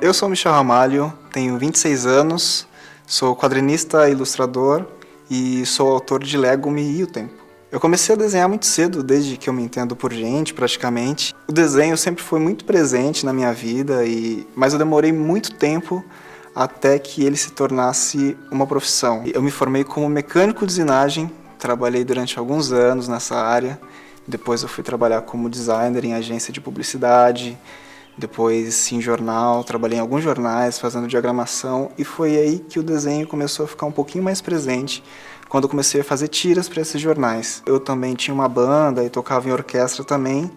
Eu sou o Michel Ramalho, tenho 26 anos, sou quadrinista e ilustrador e sou autor de Lego-me e o Tempo. Eu comecei a desenhar muito cedo, desde que eu me entendo por gente, praticamente. O desenho sempre foi muito presente na minha vida, mas eu demorei muito tempo até que ele se tornasse uma profissão. Eu me formei como mecânico de usinagem, trabalhei durante alguns anos nessa área. Depois eu fui trabalhar como designer em agência de publicidade, depois em jornal, trabalhei em alguns jornais fazendo diagramação e foi aí que o desenho começou a ficar um pouquinho mais presente quando eu comecei a fazer tiras para esses jornais. Eu também tinha uma banda e tocava em orquestra também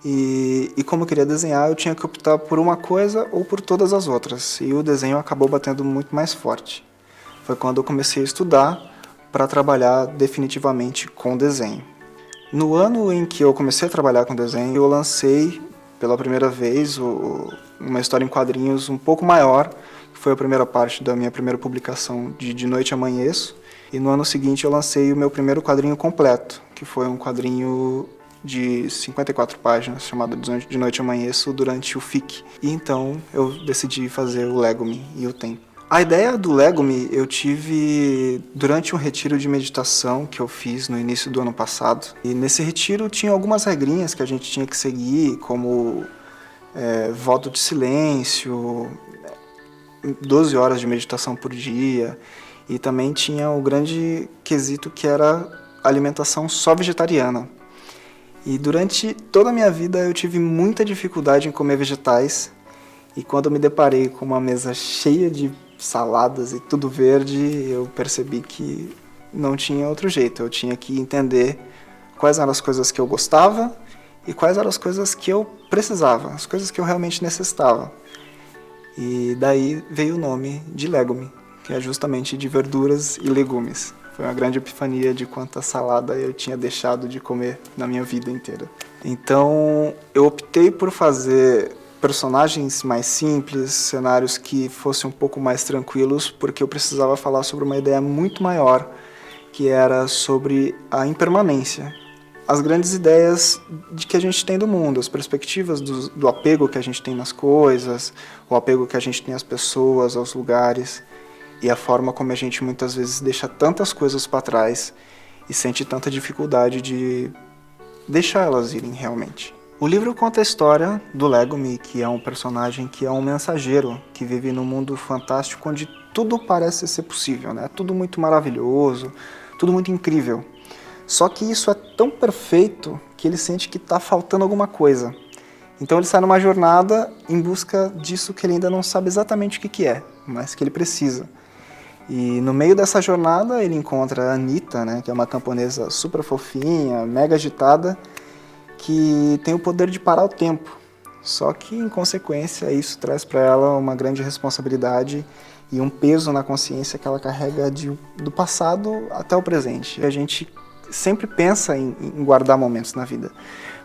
e como eu queria desenhar eu tinha que optar por uma coisa ou por todas as outras e o desenho acabou batendo muito mais forte. Foi quando eu comecei a estudar para trabalhar definitivamente com desenho. No ano em que eu comecei a trabalhar com desenho, eu lancei pela primeira vez uma história em quadrinhos um pouco maior, que foi a primeira parte da minha primeira publicação de Noite Amanheço. E no ano seguinte eu lancei o meu primeiro quadrinho completo, que foi um quadrinho de 54 páginas, chamado De Noite Amanheço, durante o FIC. E então eu decidi fazer o Lego-me e o Tempo. A ideia do Lego-me eu tive durante um retiro de meditação que eu fiz no início do ano passado. E nesse retiro tinha algumas regrinhas que a gente tinha que seguir, como voto de silêncio, 12 horas de meditação por dia. E também tinha o grande quesito que era alimentação só vegetariana. E durante toda a minha vida eu tive muita dificuldade em comer vegetais. E quando eu me deparei com uma mesa cheia de saladas e tudo verde, eu percebi que não tinha outro jeito. Eu tinha que entender quais eram as coisas que eu gostava e quais eram as coisas que eu precisava, as coisas que eu realmente necessitava. E daí veio o nome de Lego-me, que é justamente de verduras e legumes. Foi uma grande epifania de quanta salada eu tinha deixado de comer na minha vida inteira. Então eu optei por fazer personagens mais simples, cenários que fossem um pouco mais tranquilos, porque eu precisava falar sobre uma ideia muito maior, que era sobre a impermanência. As grandes ideias de que a gente tem do mundo, as perspectivas do apego que a gente tem nas coisas, o apego que a gente tem às pessoas, aos lugares, e a forma como a gente muitas vezes deixa tantas coisas para trás e sente tanta dificuldade de deixar elas irem realmente. O livro conta a história do Lego-me, que é um personagem que é um mensageiro, que vive num mundo fantástico onde tudo parece ser possível, né? Tudo muito maravilhoso, tudo muito incrível. Só que isso é tão perfeito que ele sente que está faltando alguma coisa. Então ele sai numa jornada em busca disso que ele ainda não sabe exatamente o que é, mas que ele precisa. E no meio dessa jornada ele encontra a Anitta, né, que é uma camponesa super fofinha, mega agitada, que tem o poder de parar o tempo. Só que, em consequência, isso traz para ela uma grande responsabilidade e um peso na consciência que ela carrega do passado até o presente. A gente sempre pensa em guardar momentos na vida,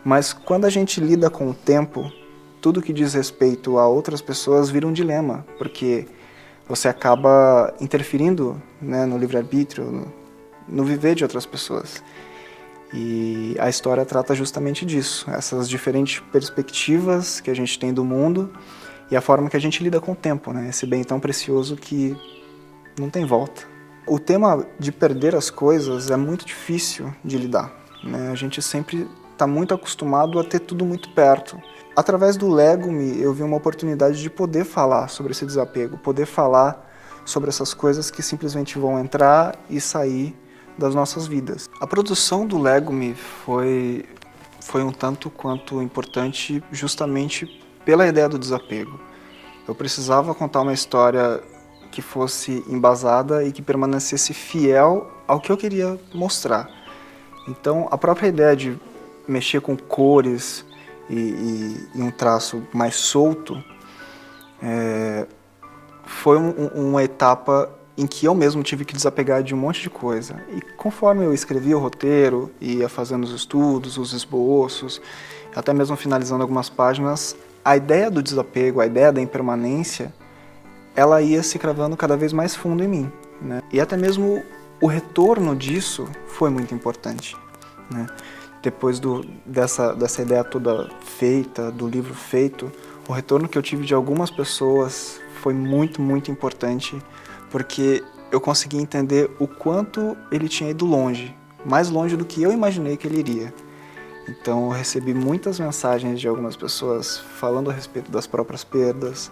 mas quando a gente lida com o tempo, tudo que diz respeito a outras pessoas vira um dilema, porque você acaba interferindo, né, no livre-arbítrio, no viver de outras pessoas. E a história trata justamente disso, essas diferentes perspectivas que a gente tem do mundo e a forma que a gente lida com o tempo, né? Esse bem tão precioso que não tem volta. O tema de perder as coisas é muito difícil de lidar, né? A gente sempre está muito acostumado a ter tudo muito perto. Através do Lego-me eu vi uma oportunidade de poder falar sobre esse desapego, poder falar sobre essas coisas que simplesmente vão entrar e sair das nossas vidas. A produção do Lego-me foi um tanto quanto importante justamente pela ideia do desapego. Eu precisava contar uma história que fosse embasada e que permanecesse fiel ao que eu queria mostrar. Então, a própria ideia de mexer com cores e um traço mais solto foi uma etapa em que eu mesmo tive que desapegar de um monte de coisa. E conforme eu escrevia o roteiro, ia fazendo os estudos, os esboços, até mesmo finalizando algumas páginas, a ideia do desapego, a ideia da impermanência, ela ia se cravando cada vez mais fundo em mim, né? E até mesmo o retorno disso foi muito importante, né? Depois dessa ideia toda feita, do livro feito, O retorno que eu tive de algumas pessoas foi muito, muito importante, porque eu consegui entender o quanto ele tinha ido longe, mais longe do que eu imaginei que ele iria. Então eu recebi muitas mensagens de algumas pessoas falando a respeito das próprias perdas,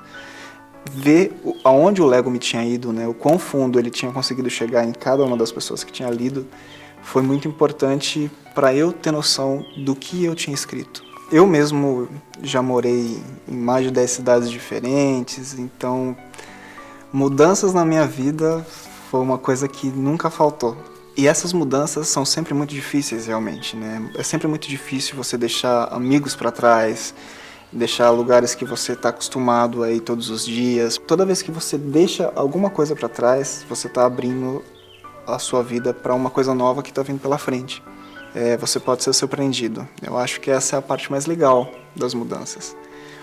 ver aonde o Lego me tinha ido, né, o quão fundo ele tinha conseguido chegar em cada uma das pessoas que tinha lido, foi muito importante para eu ter noção do que eu tinha escrito. Eu mesmo já morei em mais de 10 cidades diferentes, então mudanças na minha vida foi uma coisa que nunca faltou. E essas mudanças são sempre muito difíceis, realmente, né? É sempre muito difícil você deixar amigos para trás, deixar lugares que você está acostumado a ir todos os dias. Toda vez que você deixa alguma coisa para trás, você está abrindo a sua vida para uma coisa nova que está vindo pela frente. Você pode ser surpreendido. Eu acho que essa é a parte mais legal das mudanças.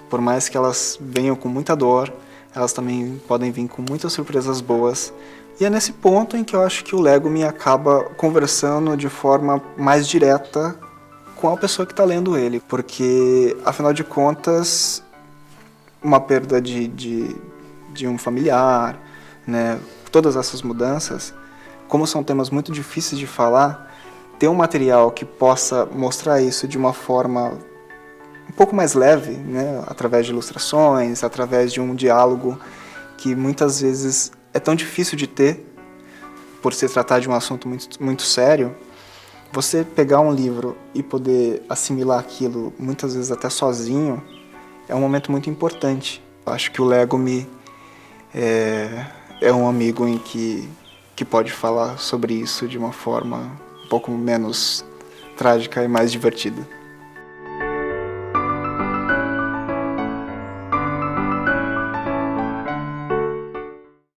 Por mais que elas venham com muita dor, elas também podem vir com muitas surpresas boas. E é nesse ponto em que eu acho que o Lego me acaba conversando de forma mais direta com a pessoa que está lendo ele. Porque, afinal de contas, uma perda de um familiar, né? Todas essas mudanças, como são temas muito difíceis de falar, ter um material que possa mostrar isso de uma forma um pouco mais leve, né, através de ilustrações, através de um diálogo que muitas vezes é tão difícil de ter, por se tratar de um assunto muito, muito sério, você pegar um livro e poder assimilar aquilo, muitas vezes até sozinho, é um momento muito importante. Eu acho que o Lego é um amigo em que pode falar sobre isso de uma forma um pouco menos trágica e mais divertida.